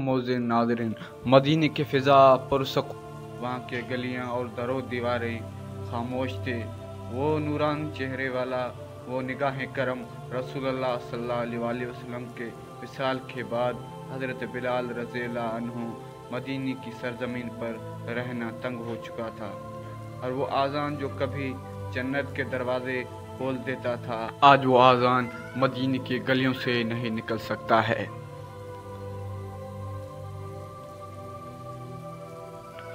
मोज़िन नाज़रीन, मदीने की फ़िज़ा पुरसकून, वहाँ के गलियाँ और दरो दीवारें खामोश थे। वो नूरानी चेहरे वाला, वो निगाह करम रसूलुल्लाह सल्लल्लाहु अलैहि वसल्लम के विसाल के बाद हज़रत बिलाल रज़ियल्लाहु अन्हु मदीने की सरजमीन पर रहना तंग हो चुका था, और वो आज़ान जो कभी जन्नत के दरवाजे खोल देता था, आज वो आज़ान मदीने की गलियों से नहीं निकल सकता है।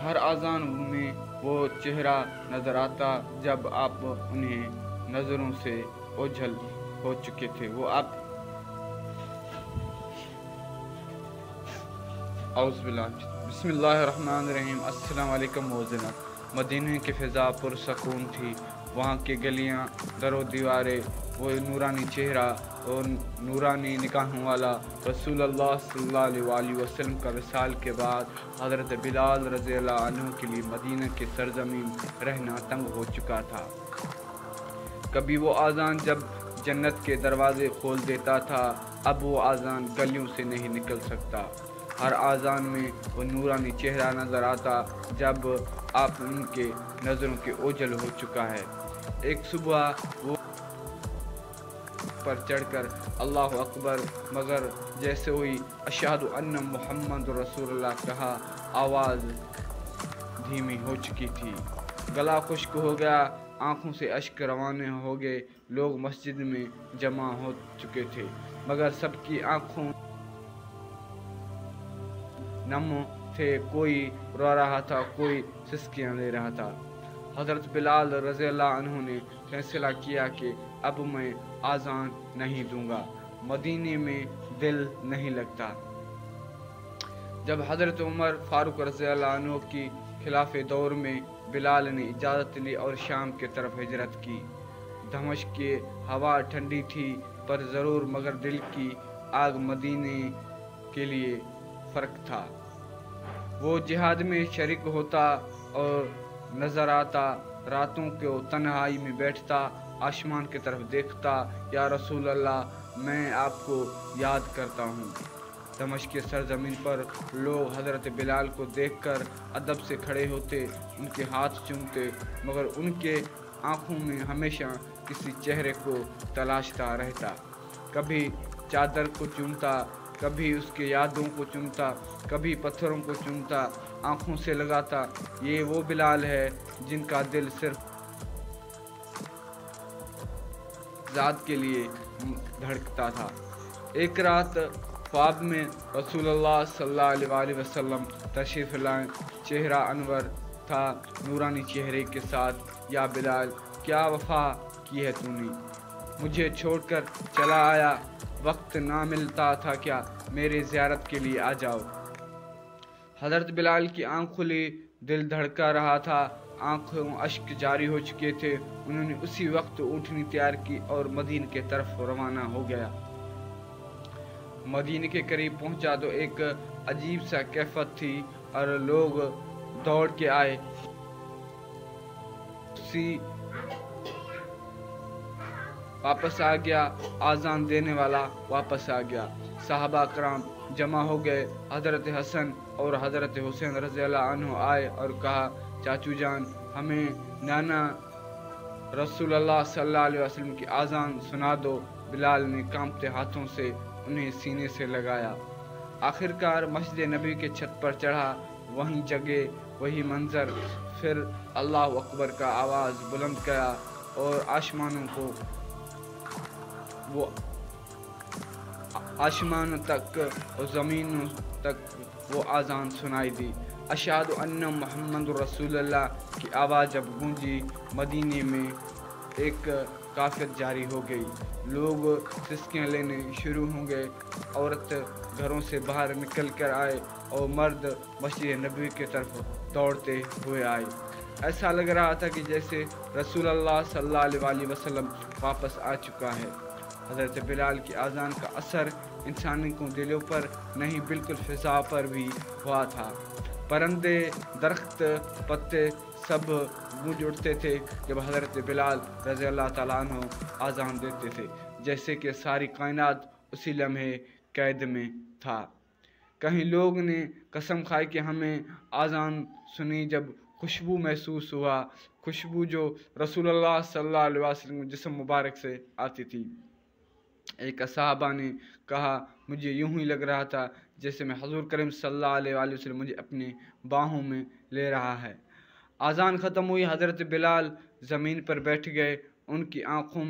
हर आज़ान में वो चेहरा नज़र आता जब आप उन्हें नज़रों से ओझल हो चुके थे। वो आप बिस्मिल्लाहिर्रहमानिर्रहीम। अस्सलाम वालेकुम मोज़िना। मदीने की फ़िज़ा पुरसकून थी। वहाँ की गलियाँ, दरो दीवारें, वो नूरानी चेहरा और नूरानी निगाहों वाला रसूलुल्लाह सल्लल्लाहु अलैहि वसल्लम का विसाल के बाद हज़रत बिलाल रज़ियल्लाहु अन्हु के लिए मदीना की सरजमीन रहना तंग हो चुका था। कभी वो आज़ान जब जन्नत के दरवाजे खोल देता था, अब वो आज़ान गलियों से नहीं निकल सकता। हर आज़ान में वो नूरानी चेहरा नज़र आता जब आप उनके नज़रों के ओझल हो चुका है। एक सुबह वो पर चढ़कर अल्लाहु अकबर, मगर जैसे हुई अशहदु अन्न मुहम्मद रसूलुल्लाह कहा, आवाज़ धीमी हो चुकी थी। गला खुश्क हो गया, आँखों से अश्क रवाने हो गए। लोग मस्जिद में जमा हो चुके थे, मगर सबकी आँखों नम थे। कोई रो रहा था, कोई सिसकियाँ ले रहा था। हज़रत बिलाल रज़ियल्लाहु अन्हु ने फैसला किया कि अब मैं आज़ान नहीं दूंगा, मदीने में दिल नहीं लगता। जब हज़रत उमर फारूक रज़ियल्लाहु अन्हु की खिलाफ़े दौर में बिलाल ने इजाज़त ली और शाम की तरफ हिजरत की। दमिश्क की हवा ठंडी थी पर ज़रूर, मगर दिल की आग मदीने के लिए फ़र्क था। वो जिहाद में शरीक होता और नज़र आता, रातों को तन्हाई में बैठता, आसमान की तरफ देखता, या रसूल अल्लाह, मैं आपको याद करता हूँ। दमिश्क की सरजमीन पर लोग हज़रत बिलाल को देखकर अदब से खड़े होते, उनके हाथ चूमते, मगर उनके आँखों में हमेशा किसी चेहरे को तलाशता रहता। कभी चादर को चूमता, कभी उसके यादों को चूमता, कभी पत्थरों को चूमता, आँखों से लगाता। ये वो बिलाल है जिनका दिल सिर्फ ज़ात के लिए धड़कता था। एक रात ख्वाब में रसूलुल्लाह सल्लल्लाहु अलैहि वसल्लम तशरीफ़ लाए। चेहरा अनवर था, नूरानी चेहरे के साथ। या बिलाल, क्या वफ़ा की है तूने, मुझे छोड़कर चला आया, वक्त ना मिलता था क्या, मेरे ज़ियारत के लिए आ जाओ। हज़रत बिलाल की आँख खुली, दिल धड़का रहा था, आँखों अश्क जारी हो चुके थे। उन्होंने उसी वक्त ऊँटनी तैयार की और मदीने की तरफ रवाना हो गया। मदीने के करीब पहुंचा तो एक अजीब सा कैफियत थी और लोग दौड़ के आए। वापस आ गया, आज़ान देने वाला वापस आ गया। सहाबा कराम जमा हो गए। हज़रत हसन और हज़रत हुसैन रज़ियल्लाहु अन्हु आए और कहा, चाचू जान, हमें नाना रसूलुल्लाह सल्लल्लाहु अलैहि वसल्लम की आज़ान सुना दो। बिलाल ने कांपते हाथों से उन्हें सीने से लगाया। आखिरकार मस्जिद नबी के छत पर चढ़ा, वहीं जगह, वही मंजर। फिर अल्लाह अकबर का आवाज़ बुलंद किया और आसमान तक और ज़मीनों तक वो आज़ान सुनाई दी। अशहदु अन्न मुहम्मद रसूलुल्लाह की आवाज़ जब गूंजी, मदीने में एक काफ़ियत जारी हो गई। लोग सिसकियाँ लेने शुरू हो गए। औरत घरों से बाहर निकल कर आए और मर्द मस्जिद नबी की तरफ दौड़ते हुए आए। ऐसा लग रहा था कि जैसे रसूलुल्लाह सल्लल्लाहु अलैहि वसल्लम वापस आ चुका है। हज़रत बिलाल की आज़ान का असर इंसानी को दिलों पर नहीं, बिल्कुल फ़िज़ा पर भी हुआ था। परिंदे, दरख्त, पत्ते सब गूंज उठते थे जब हज़रत बिलाल रज़ियल्लाहु ताला अन्हु आज़ान देते थे, जैसे कि सारी कायनात उसी लम्हे कैद में था। کہیں لوگ نے قسم کھائی کہ ہمیں آزان سنی جب خوشبو محسوس ہوا، خوشبو جو رسول اللہ صلی اللہ علیہ وسلم کے جسم مبارک سے آتی تھی۔ ایک صحابہ نے کہا مجھے یوں ہی لگ رہا تھا جیسے میں حضور کریم صلی اللہ علیہ وآلہ وسلم مجھے اپنی باہوں میں لے رہا ہے۔ آزان ختم ہوئی، حضرت بلال زمین پر بیٹھ گئے، ان کی آنکھوں